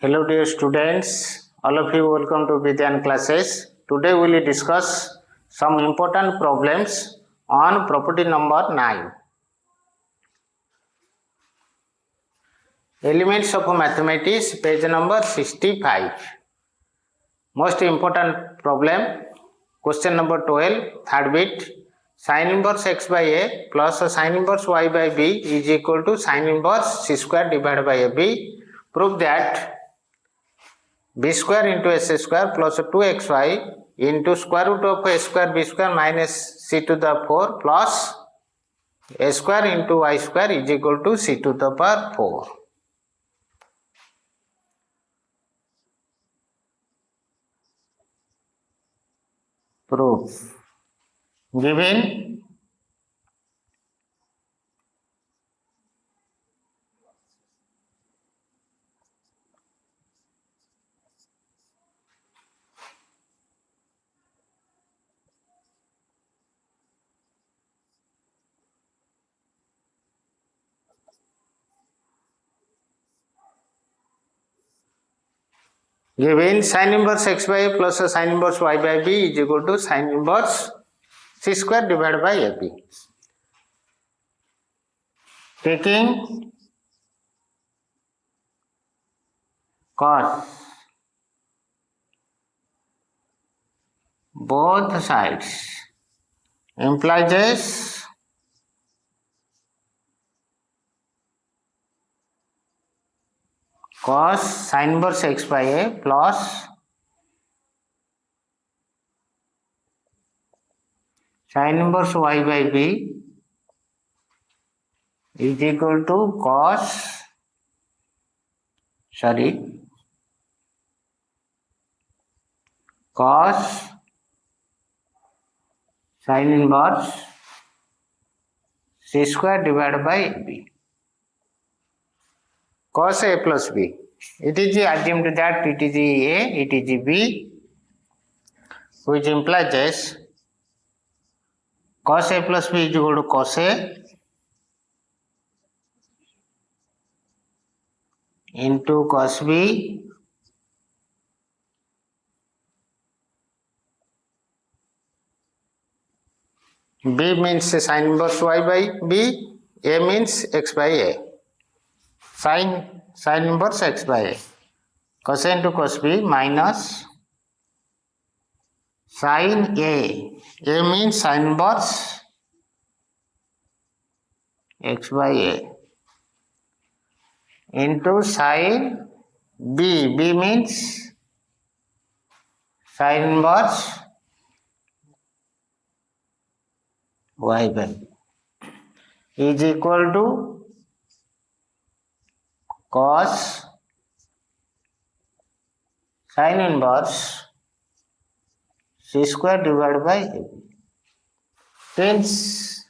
Hello dear students, all of you welcome to Vidyan classes. Today we will discuss some important problems on property number 9. Elements of mathematics, page number 65. Most important problem, question number 12, third bit. Sin inverse x by a plus sin inverse y by b is equal to sin inverse c square divided by ab. Prove that b square into s square plus 2xy into square root of a square b square minus c to the 4 plus a square into y square is equal to c to the power 4. Proof. Given sin inverse x by a plus sin inverse y by b is equal to sin inverse c square divided by ab. Taking cos both sides implies cos sin inverse x by a plus sin inverse y by b is equal to cos sin inverse c square divided by b. Cos a plus b. It is assumed that it is a, it is b, which implies cos a plus b is equal to cos a into cos b b means sin inverse y by b, a means x by a. Sin inverse x by a. Cos a into cos b minus sin a. A means sin inverse x by a into sin b. B means sin inverse y by b is equal to cos sin inverse c square divided by a. Since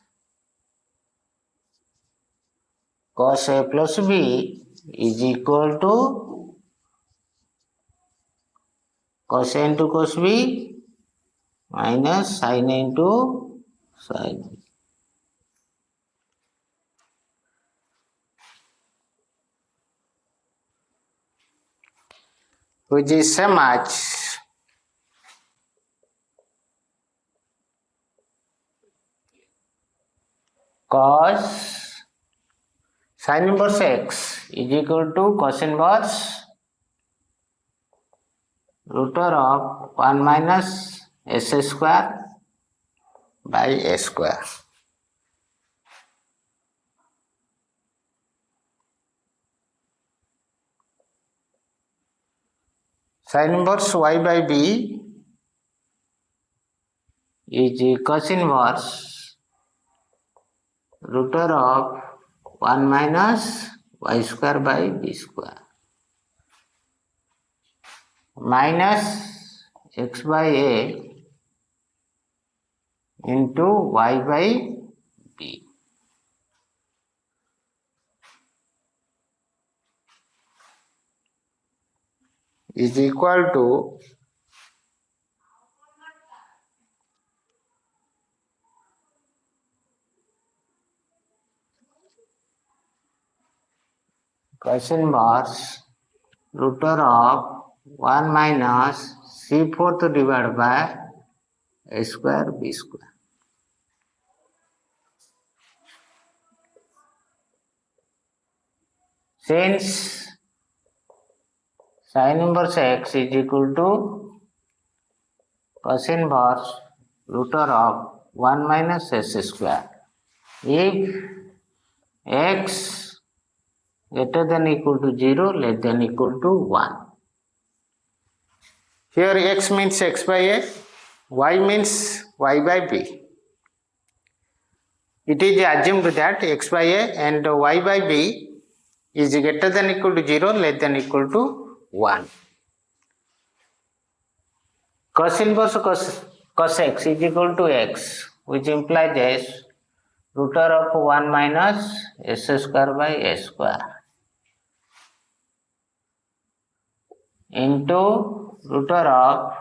cos a plus b is equal to cos a into cos b minus sin a into sin b. Which is same as cos sin inverse x is equal to cos inverse root of 1 minus s square by a square. Sin inverse y by b is cos inverse root of 1 minus y square by b square minus x by a into y by b. Is equal to cos inverse root of 1 minus c fourth divided by a square b square. Since sin inverse x is equal to cos inverse root of 1 minus s square, if x greater than equal to 0, less than equal to 1. Here x means x by a, y means y by b. It is assumed that x by a and y by b is greater than equal to 0, less than equal to 1. Cos inverse cos x is equal to x, which implies as root of 1 minus s square by s square into root of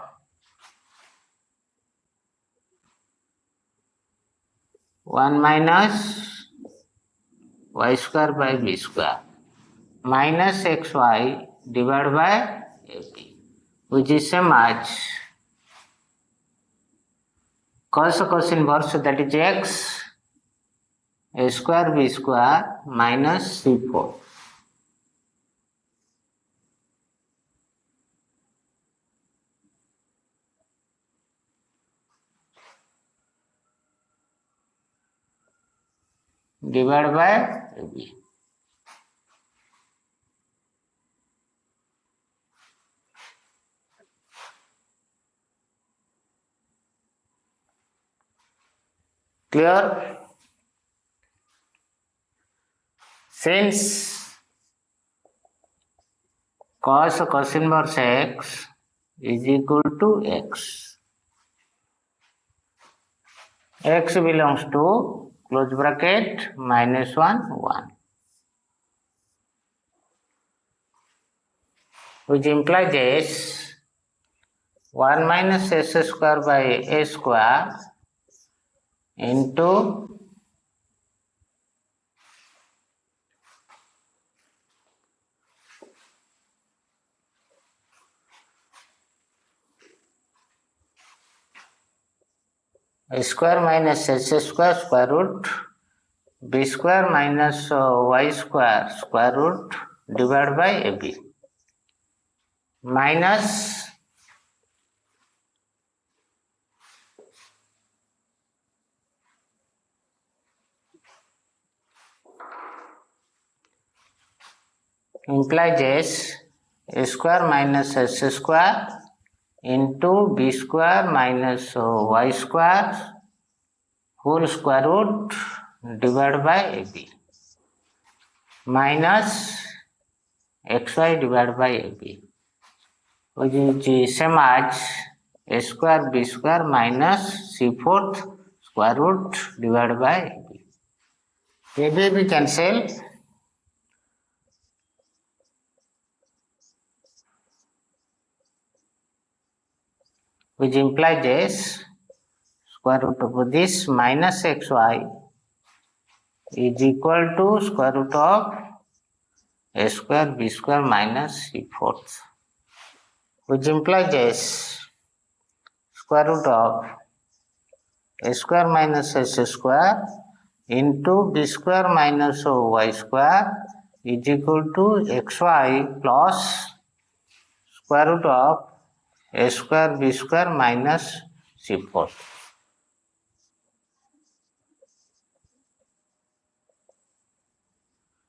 1 minus y square by b square minus xy divided by ab, which is same as cos inverse, that is x a square b square minus c4. Divided by ab. Clear? Since cos inverse x is equal to x belongs to close bracket minus 1 1, which implies this 1 minus s square by a square into a square minus s square square root b square minus y square root divided by ab minus implies this a square minus s square into b square minus y square whole square root divided by ab minus xy divided by ab, which is same as a square b square minus c fourth square root divided by ab. AB cancel. Which implies this square root of this minus xy is equal to square root of a square b square minus c fourth, which implies this square root of a square minus s square into b square minus y square is equal to xy plus square root of a square b square minus c fourth.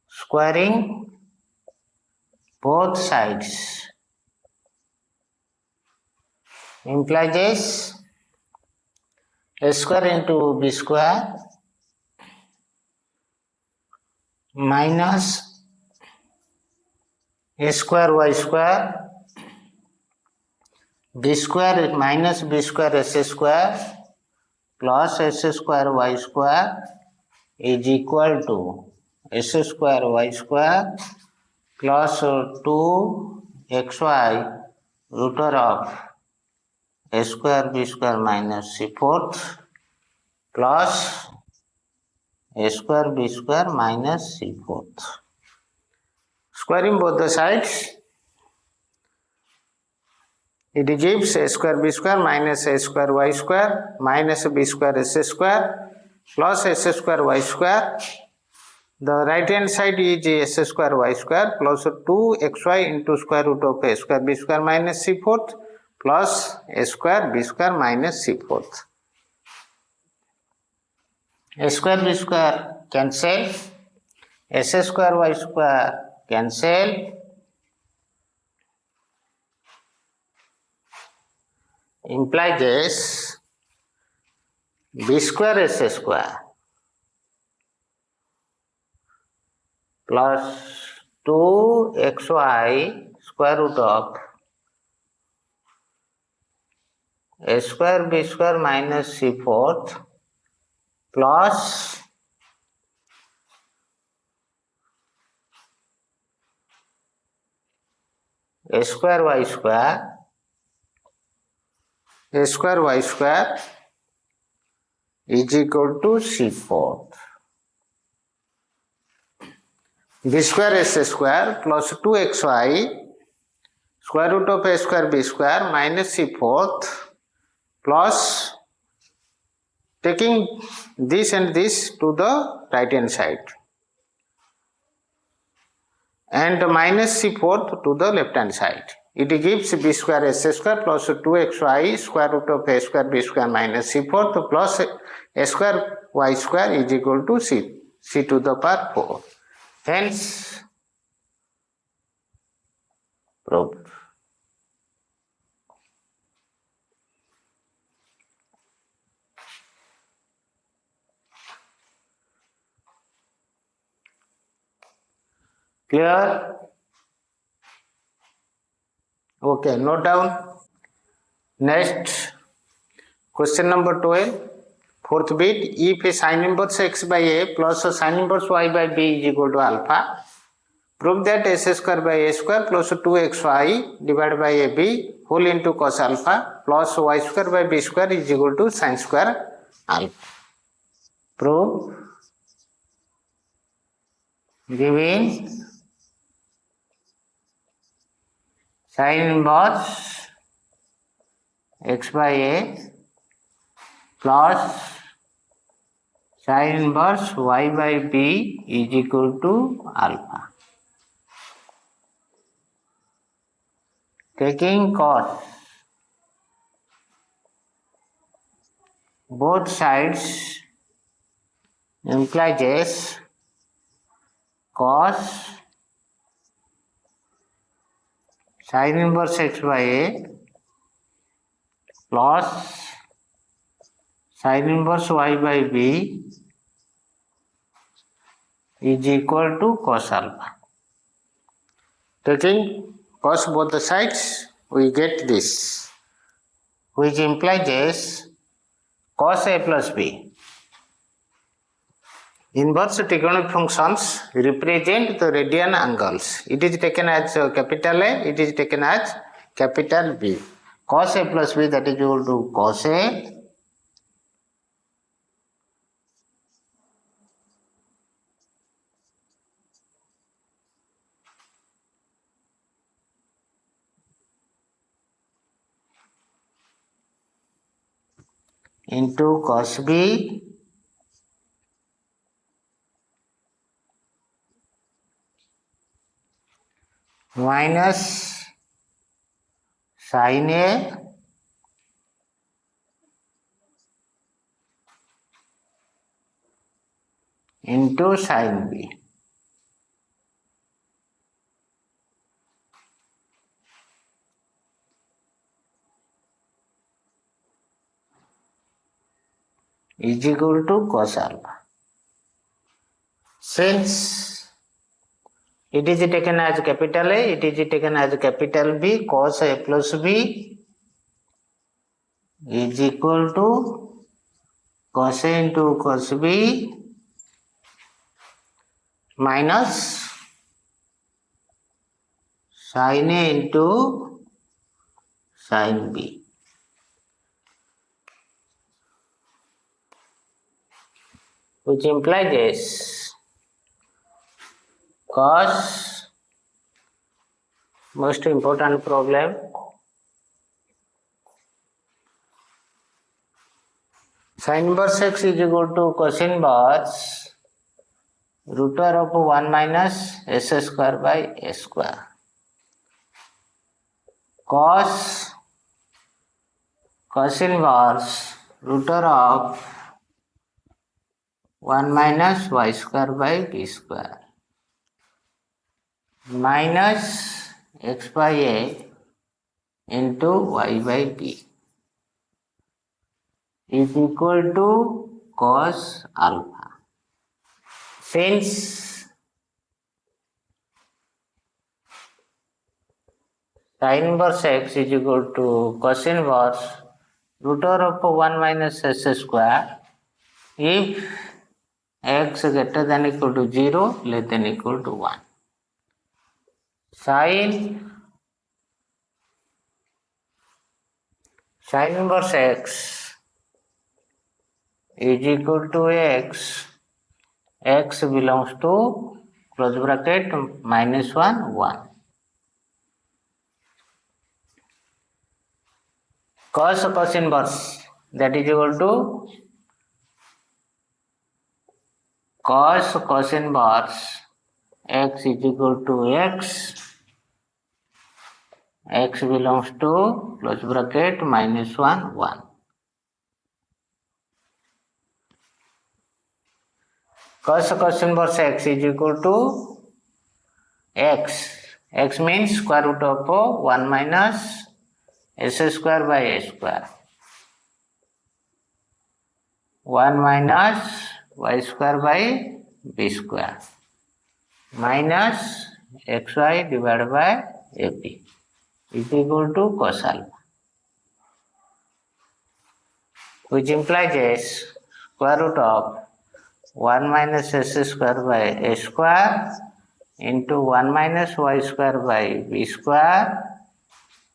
Squaring both sides implies this a square into b square minus a square y square b square minus b square s square plus s square y square is equal to s square y square plus 2xy root of a square b square minus c fourth plus a square b square minus c fourth. Squaring both the sides It gives a square b square minus a square y square minus b square s square plus s square y square. The right hand side is s square y square plus 2xy into square root of a square b square minus c fourth plus a square b square minus c fourth. A square b square cancel, s square y square cancel, implies this b square s square plus 2xy square root of a square b square minus c fourth plus a square y square is equal to c fourth. B square s square plus 2xy square root of a square b square minus c fourth plus taking this and this to the right hand side and minus c fourth to the left hand side. It gives b square s square plus 2xy square root of a square b square minus c fourth plus a square y square is equal to c to the power 4. Hence proved. Clear? Okay, note down. Next, question number 12. Fourth bit, if a sin inverse x by a plus a sin inverse y by b is equal to alpha, prove that s square by a square plus 2xy divided by a b whole into cos alpha plus y square by b square is equal to sin square alpha. Prove giving sin inverse x by a plus sin inverse y by b is equal to alpha. Taking cos both sides implies cos sin inverse x by a plus sin inverse y by b is equal to cos alpha. Taking cos both the sides, we get this, which implies cos a plus b. Inverse trigonometric functions represent the radian angles. It is taken as capital A, it is taken as capital B. Cos a plus b, that is equal to cos a into cos b minus sin a into sin b. Is equal to cos alpha. Since it is taken as capital A, it is taken as capital B, cos A plus B is equal to cos A into cos B minus sin A into sin B. Which implies cos, most important problem, sin inverse x is equal to cos inverse root over of 1 minus s square by s square. Cos inverse root over of 1 minus y square by b square minus x by a into y by b is equal to cos alpha. Since sin inverse x is equal to cos inverse root over of 1 minus s square, if x greater than equal to 0, less than equal to 1. Sin inverse x is equal to x belongs to close bracket minus 1, 1. Cos inverse, that is equal to cos inverse x is equal to x belongs to close bracket minus 1, 1. Cos inverse x is equal to x means square root of 1 minus s square by a square 1 minus y square by b square minus xy divided by ab is equal to cos alpha, which implies square root of 1 minus s square by a square into 1 minus y square by b square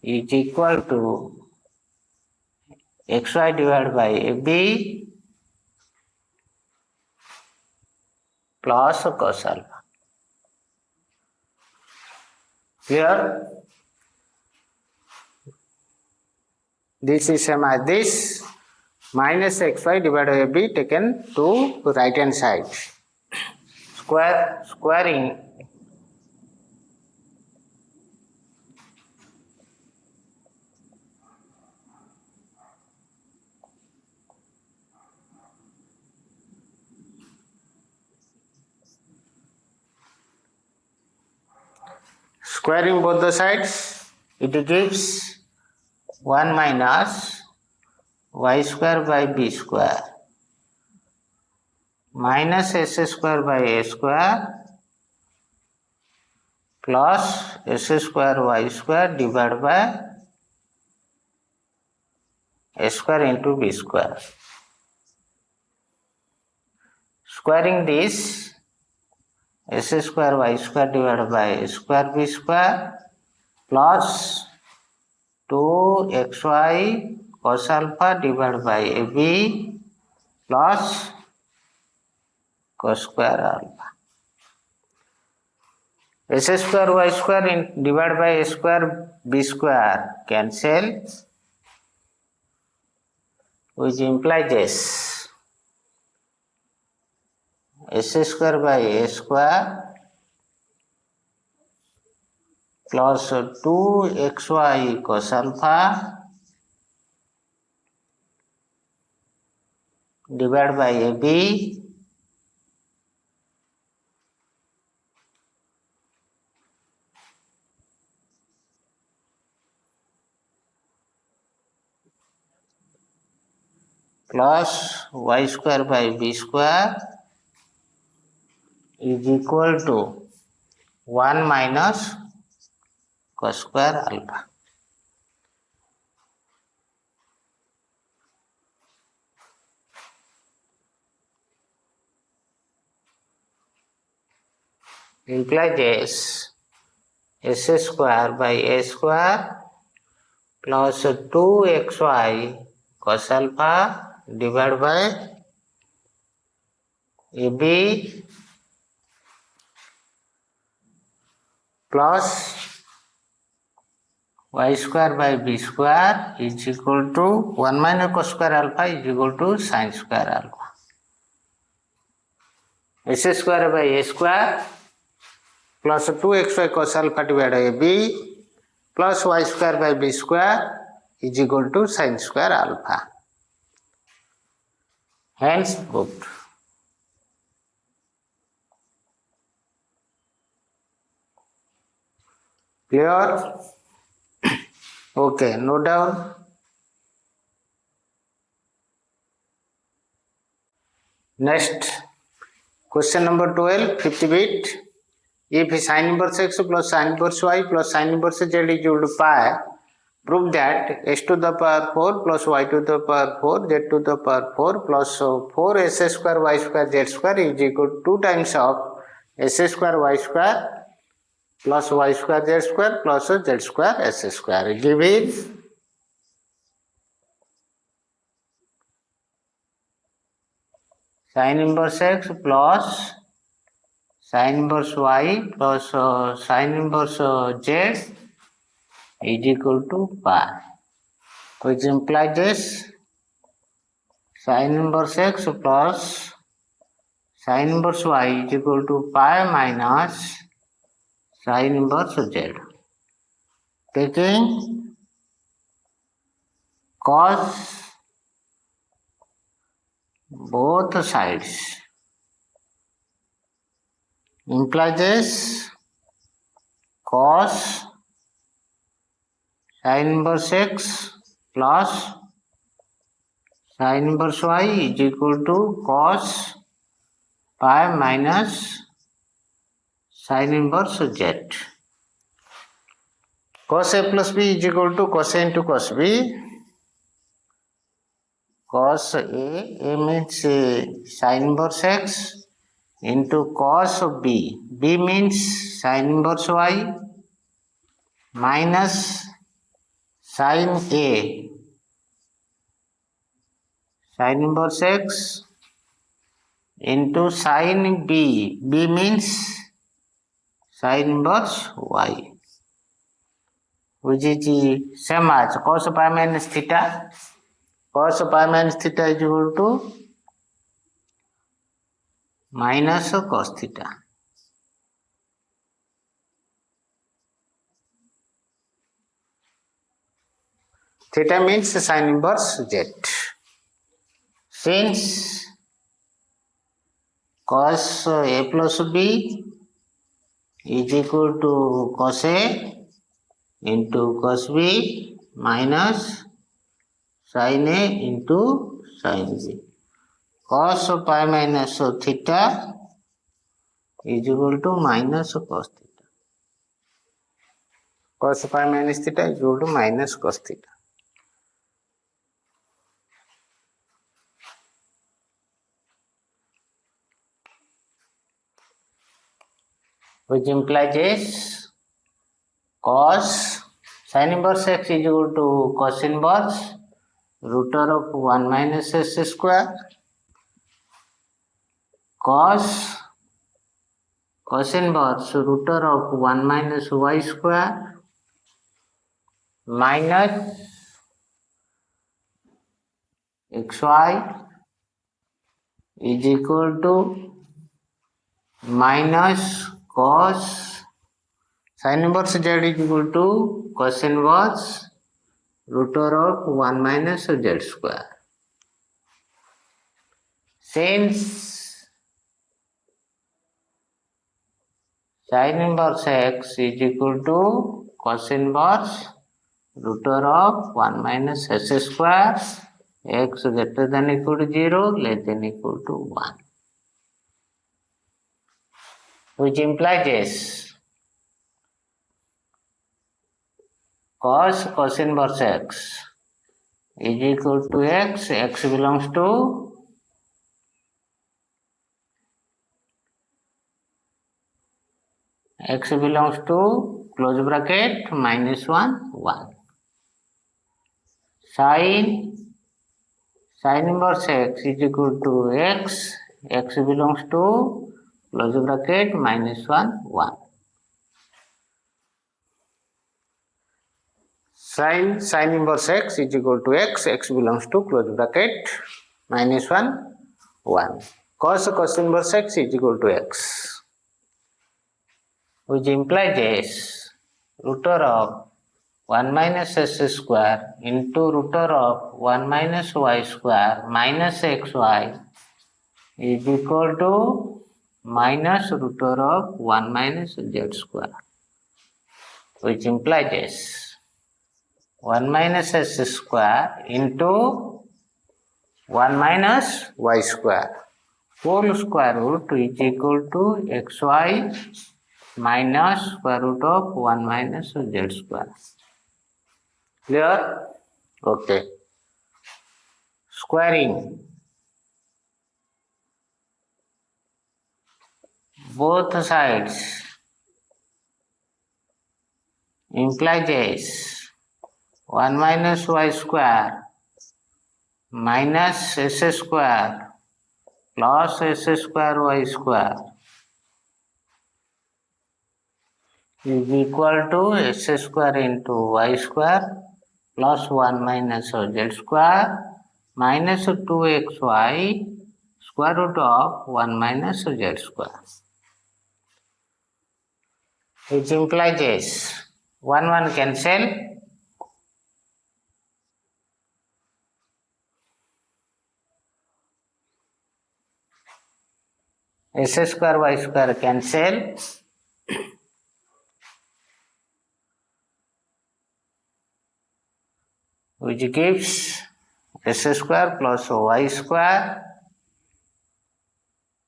is equal to xy divided by ab plus cos alpha. Here this is same as this, minus xy divided by b taken to right hand side. Squaring both the sides, it gives 1 minus y square by b square minus s square by a square plus s square y square divided by a square into b square. Squaring this, s square y square divided by a square b square plus 2xy cos alpha divided by ab plus cos square alpha. S square y square divided by a square b square cancel, which implies s square by a square plus 2xy cos alpha divided by ab plus y square by b square is equal to 1 minus cos square alpha. Implies s square by a square plus 2xy cos alpha divided by ab plus y square by b square is equal to 1 minus cos square alpha is equal to sin square alpha. S square by a square plus 2xy cos alpha divided by b plus y square by b square is equal to sin square alpha. Hence proved. Clear? Okay, note down. Next, question number 12, fifth bit. If sin inverse x plus sin inverse y plus sin inverse z is equal to pi, prove that x to the power 4 plus y to the power 4 z to the power 4 plus 4s square y square z square is equal to 2 times of s square y square plus y square z square plus z square s square. Give it sin inverse x plus sin inverse y plus sin inverse z is equal to pi, which implies this sin inverse x plus sin inverse y is equal to pi minus sin inverse z. Taking cos both sides implies this cos sin inverse x plus sin inverse y is equal to cos pi minus sin inverse z. Cos a plus b is equal to cos a into cos b. Cos a means sin inverse x into cos of b. B means sin inverse y minus sin a sin inverse x into sin b. B means sin inverse y, which is same as cos pi minus theta. Cos pi minus theta is equal to minus cos theta. Theta means sin inverse z. Since cos a plus b is equal to cos a into cos b minus sin a into sin b. Cos pi minus theta is equal to minus cos theta. Cos pi minus theta is equal to minus cos theta. Which implies is cos sin inverse x is equal to cos inverse root of 1 minus s square cos inverse root of 1 minus y square minus xy is equal to minus cos sin inverse z is equal to cos inverse root of 1 minus z square. Since sin inverse x is equal to cos inverse root of 1 minus s square, x greater than equal to 0, less than equal to 1. Which implies this cos inverse x is equal to x belongs to close bracket minus 1 1. Sin inverse x is equal to x belongs to close bracket minus 1 1. sin inverse x is equal to x belongs to close bracket minus 1 1. Cos inverse x is equal to x, which implies this root of 1 minus s square into root of 1 minus y square minus xy is equal to minus root of 1 minus z square, which implies this 1 minus s square into 1 minus y square whole square root is equal to xy minus square root of 1 minus z square. Clear? Okay. Squaring both sides implies this 1 minus y square minus s square plus s square y square is equal to s square into y square plus 1 minus z square minus 2xy square root of 1 minus z square, which implies this 1 1 cancel, s square y square cancel, which gives s square plus y square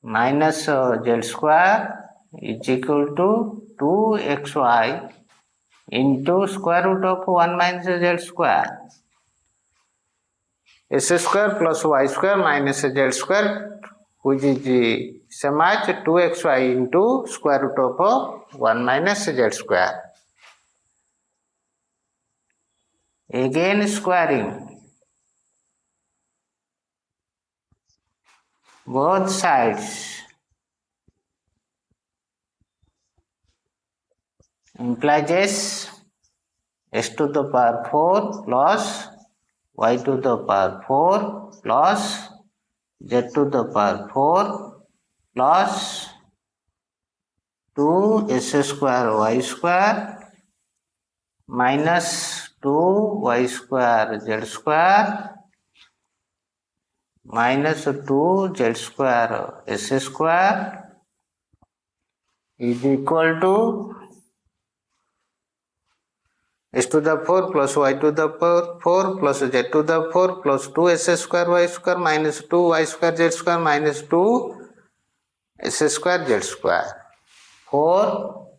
minus z square is equal to 2xy into square root of 1 minus z square. S square plus y square minus z square, which is same as 2xy into square root of 1 minus z square. Again squaring both sides implies s to the power 4 plus y to the power 4 plus z to the power 4 plus 2s square y square minus 2y square z square minus 2z square s square is equal to s to the 4 plus y to the power 4 plus z to the 4 plus 2s square y square minus 2y square z square minus 2s square z square 4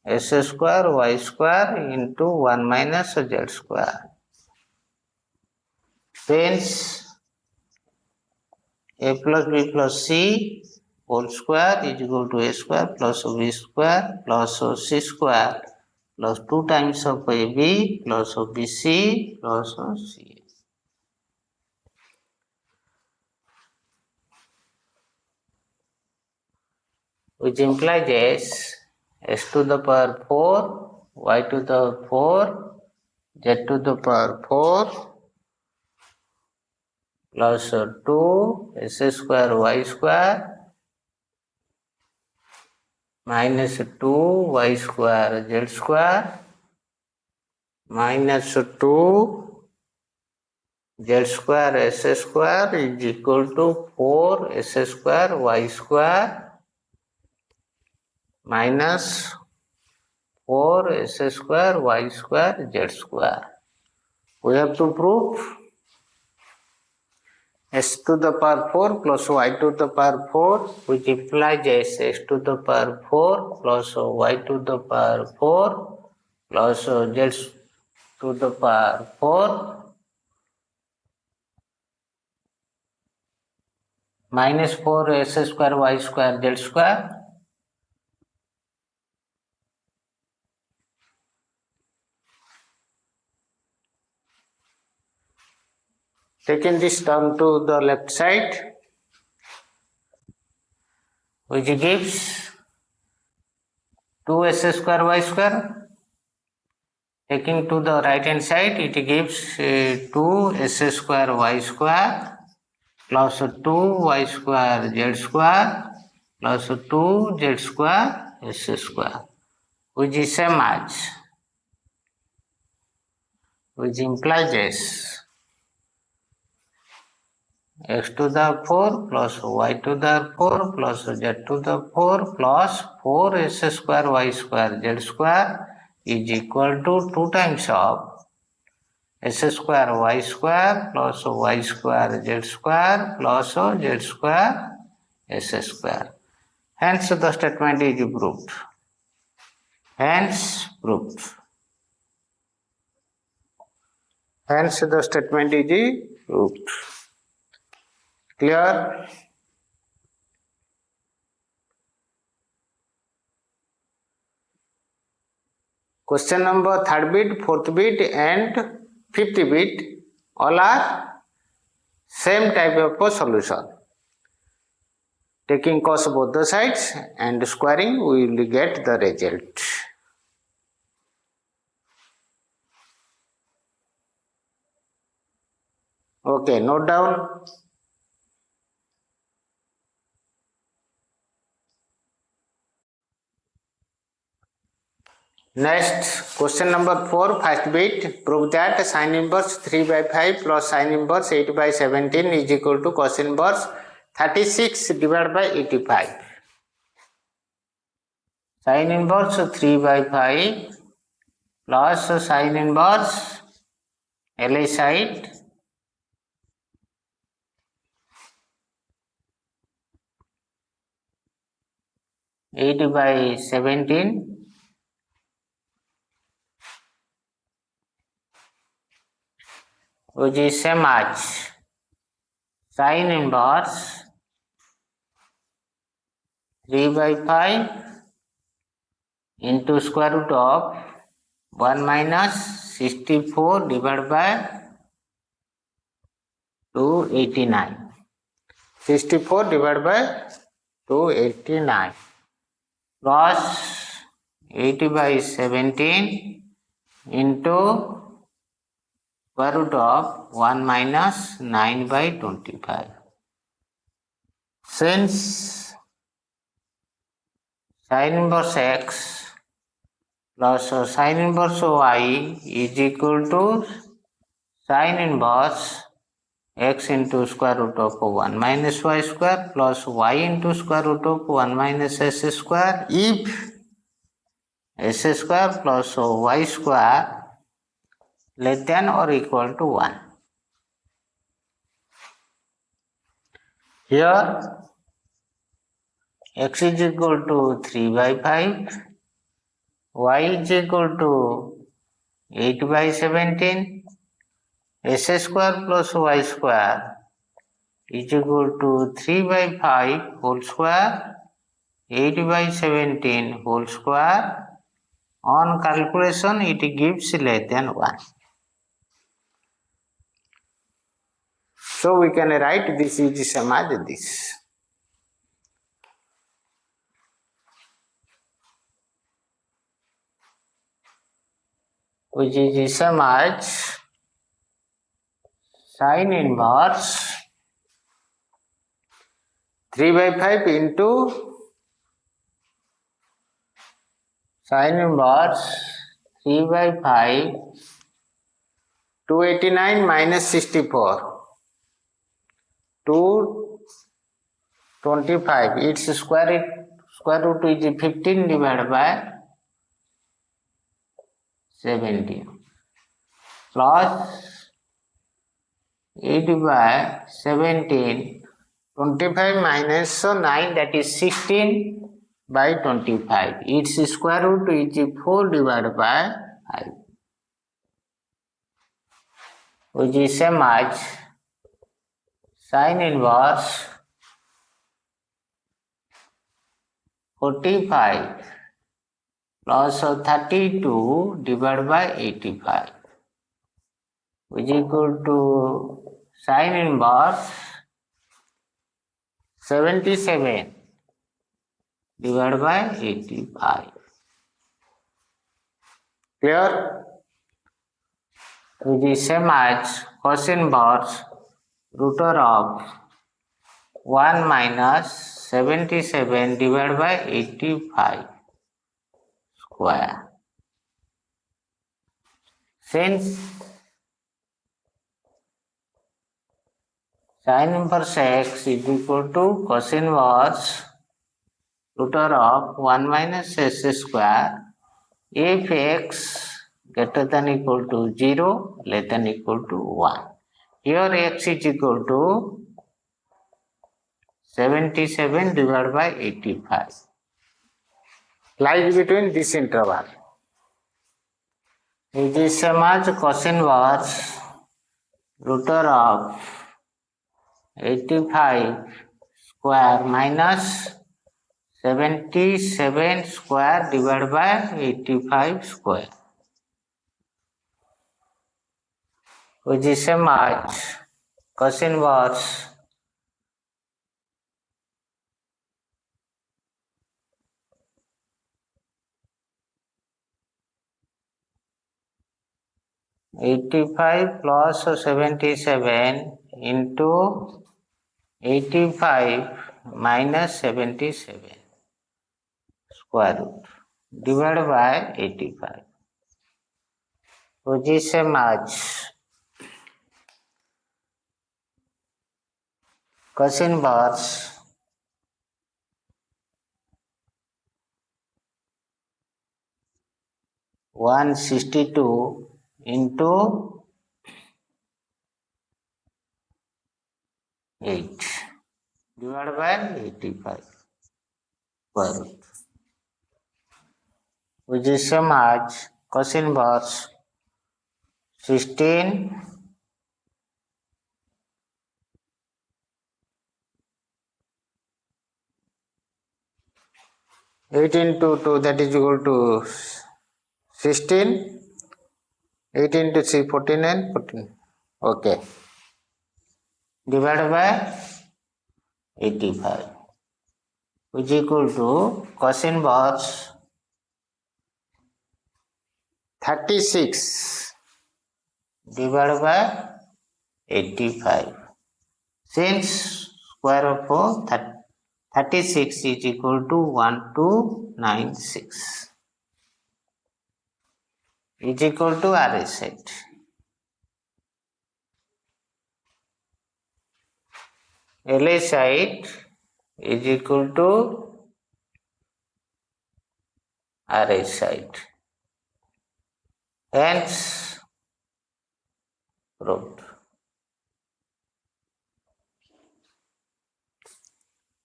s square y square into 1 minus z square. Hence a plus b plus c whole square is equal to a square plus b square plus c square plus 2 times of ab plus bc plus c. Which implies s to the power 4, y to the 4, z to the power 4 plus 2 s square y square minus 2 y square z square minus 2 z square s square is equal to 4 s square y square minus 4 s square y square z square. We have to prove s to the power 4 plus y to the power 4, which implies s to the power 4 plus y to the power 4 plus z to the power 4 minus 4 s square y square z square taking this term to the left side, which gives 2s square y square Taking to the right hand side, it gives 2s square y square plus 2y square z square plus 2z square s square, which is same as, which implies x to the 4 plus y to the 4 plus z to the 4 plus 4s square y square z square is equal to 2 times of s square y square plus y square z square plus z square s square. Hence the statement is proved. Hence proved. Hence the statement is proved. Clear? Question number third bit, fourth bit and fifth bit all are same type of a solution. Taking cos both the sides and squaring, we will get the result. Okay, note down. Next, question number 4, first bit. Prove that sin inverse 3 by 5 plus sin inverse 8 by 17 is equal to cos inverse 36 divided by 85. Sin inverse 3 by 5 plus sin inverse LI side 8 by 17 which is same as sin inverse 3 by 5 into square root of 1 minus 64 divided by 289. 64 divided by 289 plus 80 by 17 into square root of 1 minus 9 by 25. Since sin inverse x plus sin inverse y is equal to sin inverse x into square root of 1 minus y square plus y into square root of 1 minus s square, if s square plus y square less than or equal to 1. Here x is equal to 3 by 5, y is equal to 8 by 17, s square plus y square is equal to 3 by 5 whole square, 8 by 17 whole square. On calculation, it gives less than 1. So we can write this is same as this. Which is same as sin inverse 3 by 5 into sin inverse 3 by 5 289 minus 64 225, its square root is 15 divided by 17 plus 8 by 17, 25 minus 9, that is 16 by 25. Its square root is 4 divided by 5, which is same as sin inverse 45 plus 32 divided by 85, which is equal to sin inverse 77 divided by 85. Clear? which is same as cos inverse root of 1 minus 77 divided by 85 square. Since sin inverse x is equal to cos inverse root of 1 minus s square, if x greater than equal to 0, less than equal to 1. Here x is equal to 77 divided by 85. Lies between this interval. It is same as cos inverse root of 85 square minus 77 square divided by 85 square, which is same as cos inverse 85 plus 77 into 85 minus 77 square root divided by 85, which is same as cos inverse 162 into 8 divided by 85 square root, which is same as cos inverse 16 8 into 2, that is equal to 16, 8 into 3 49, 14, okay, divided by 85, which is equal to cos inverse 36 divided by 85. Since square of 36 is equal to 1296, is equal to RA side. LA side is equal to RA side. Hence, proved.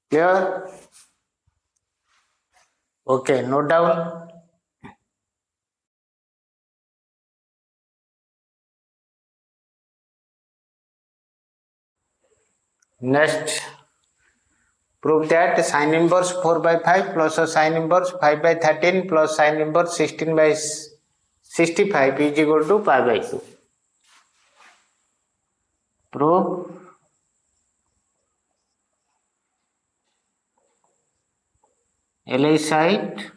Clear? Okay, note down. Next, prove that sin inverse 4 by 5 plus a sin inverse 5 by 13 plus sin inverse 16 by 65 is equal to pi by 2. Prove LA side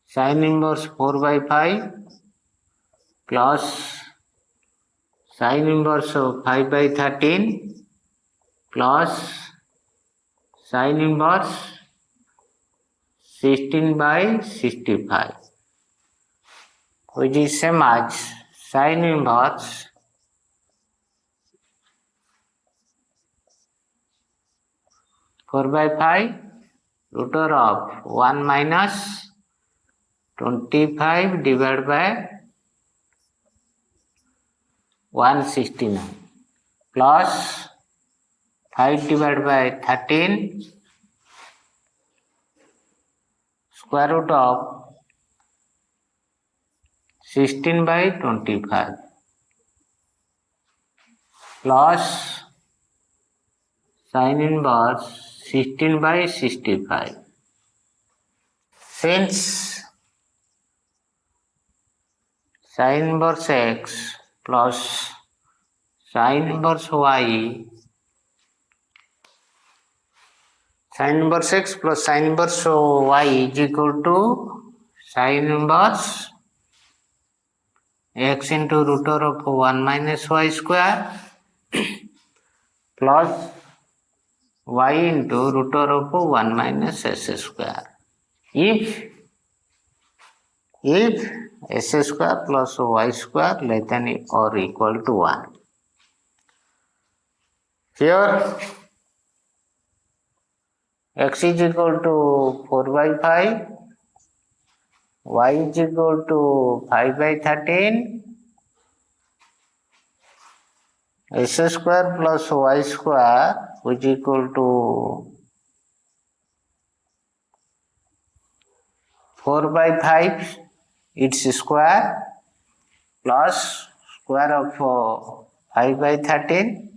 sin inverse 4 by 5 plus sin inverse of 5 by 13 plus sin inverse 16 by 65, which is same as sin inverse 4 by 5 root of 1 minus 25 divided by 169 plus 5 divided by 13 square root of 16 by 25 plus sin inverse 16 by 65. Since sin inverse x plus sin inverse y, sin inverse x plus sin inverse y is equal to sin inverse x into root over of 1 minus y square plus y into root over of 1 minus s square. If s square plus y square less than or equal to 1. Here x is equal to 4 by 5, y is equal to 5 by 13, s square plus y square which is equal to 4 by 5 its square plus square of 5 by 13.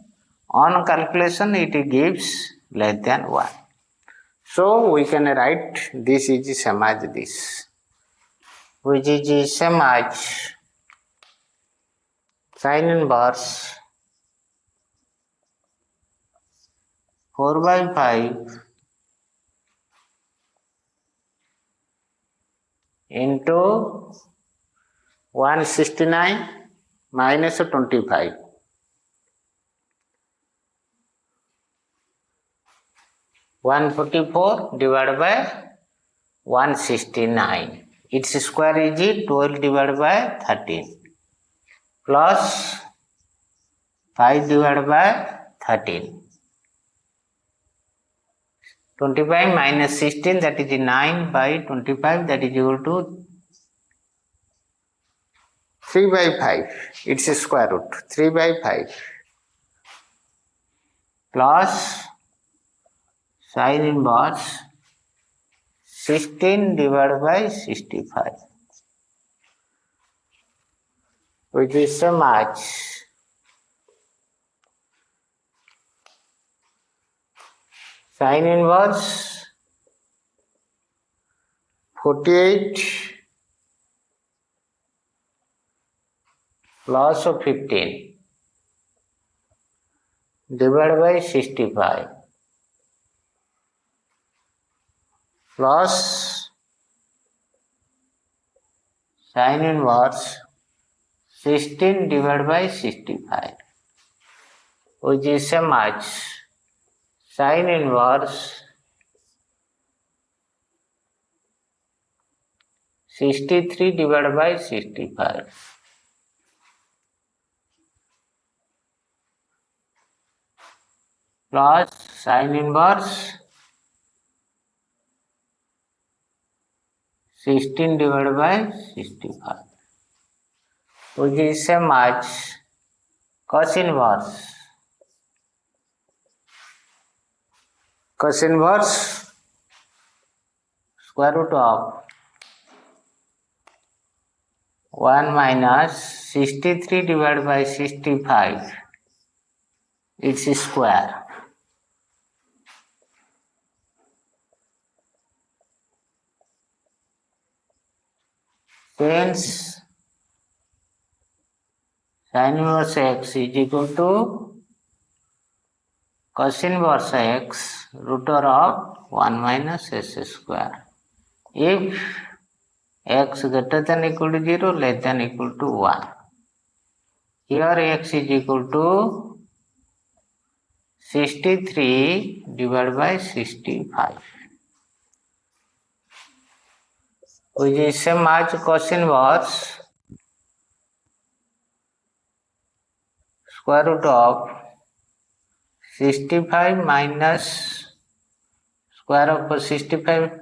On calculation it gives less than 1. So we can write this is same as this, which is same as sin inverse 4 by 5 into 169 minus 25. 144 divided by 169. Its square is 12 divided by 13 plus 5 divided by 13. 25 minus 16 that is 9 by 25 that is equal to 3 by 5. Its square root 3 by 5 plus sin inverse 16 divided by 65, which is same as sin inverse 48 plus 15 divided by 65 plus sin inverse 16 divided by 65, which is same as sin inverse 63 divided by 65 plus sin inverse 16 divided by 65, which is same as cos inverse. Cos inverse square root of 1 minus 63 divided by 65 its square since sin inverse x is equal to cos inverse x root over of 1 minus s square. If x greater than equal to 0 less than equal to 1, here x is equal to 63 divided by 65, which is same as cos inverse square root of 65 minus square of 65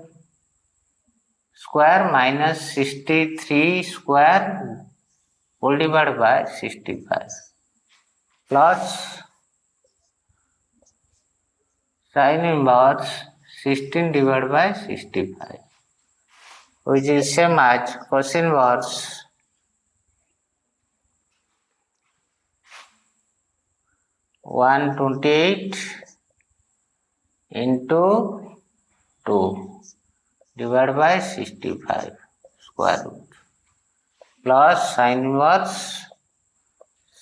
square minus 63 square whole divided by 65 plus sin inverse 16 divided by 65, which is same as cos inverse 128 into 2 divided by 65 square root plus sin inverse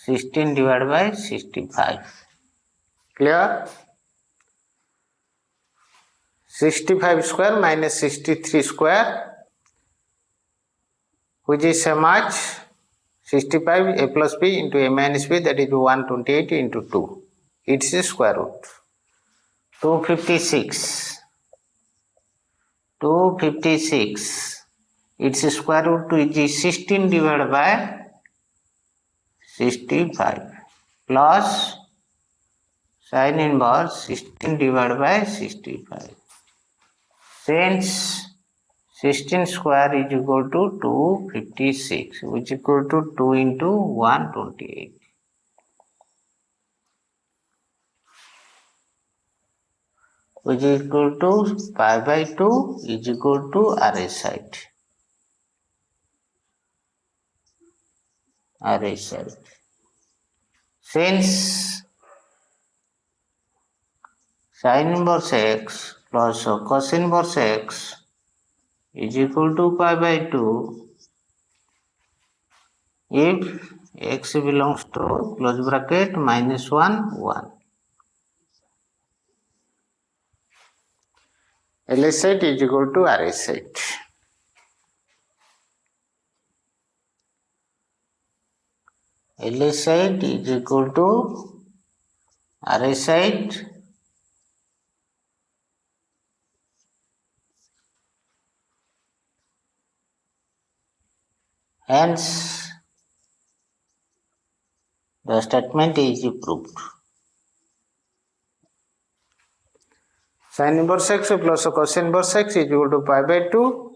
16 divided by 65. Clear? 65 square minus 63 square, which is same as 65 a plus b into a minus b, that is 128 into 2. It's a square root. 256. 256. Its square root is 16 divided by 65 plus sin inverse 16 divided by 65. Since 16 square is equal to 256, which is equal to 2 into 128. Which is equal to pi by 2 is equal to RA side. RA side. Since sin inverse x plus cos inverse x is equal to pi by 2, if x belongs to close bracket minus 1, 1. LS side is equal to RS side. LS side is equal to RS side. Hence, the statement is proved. Sin inverse x plus cos inverse x is equal to pi by 2,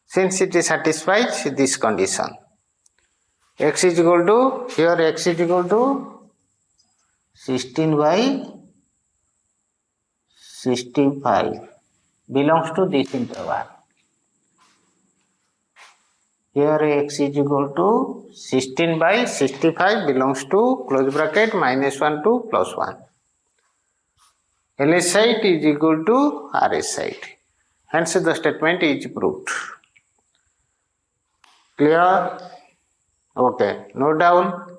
since it satisfies this condition. X is equal to, here x is equal to 16 by 65 belongs to this interval. Here x is equal to 16 by 65 belongs to close bracket minus 1 to plus 1. LS side is equal to RS side. Hence the statement is proved. Clear? Okay. Note down.